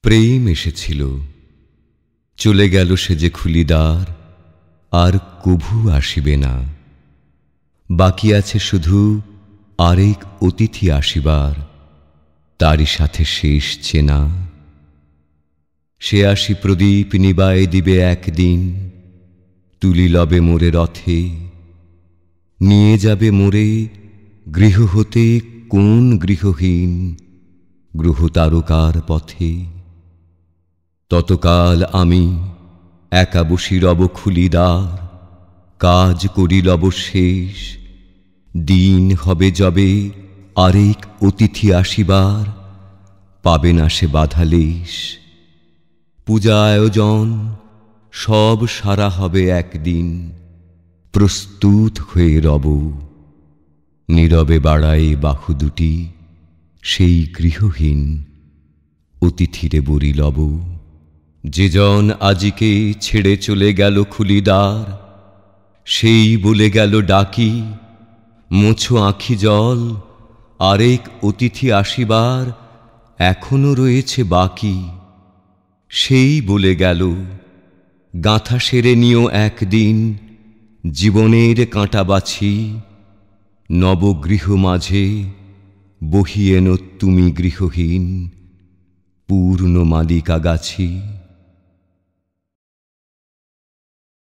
প্রেম এসেছিল, চলে গেল সে যে খুলিদার, আর কভু আসিবে না। বাকি আছে শুধু আরেক অতিথি আসিবার, তারই সাথে শেষ চেনা। সে আসি প্রদীপ নিবায়ে দিবে একদিন, তুলি লবে মোরে রথে, নিয়ে যাবে মোরে গৃহ হতে কোন গৃহহীন গ্রহ তারকার পথে। ততকাল আমি একা বসি রব খুলিদার, কাজ করি লব শেষ। দিন হবে যবে আরেক অতিথি আসিবার, পাবে না সে বাধা লেশ। পূজা আয়োজন সব সারা হবে একদিন, প্রস্তুত হয়ে রব। নীরবে বাড়ায় বাহু দুটি সেই গৃহহীন অতিথিরে বরি লব। যে জন আজিকে ছেড়ে চলে গেল খুলিদার, সেই বলে গেল ডাকি, মোছো আঁখি জল, আরেক অতিথি আসিবার এখনো রয়েছে বাকি। সেই বলে গেল, গাঁথা সেরে নিও একদিন জীবনের কাঁটা বাছি, নবগৃহ মাঝে বহিয়েন তুমি গৃহহীন পূর্ণ মালিকা গাছি।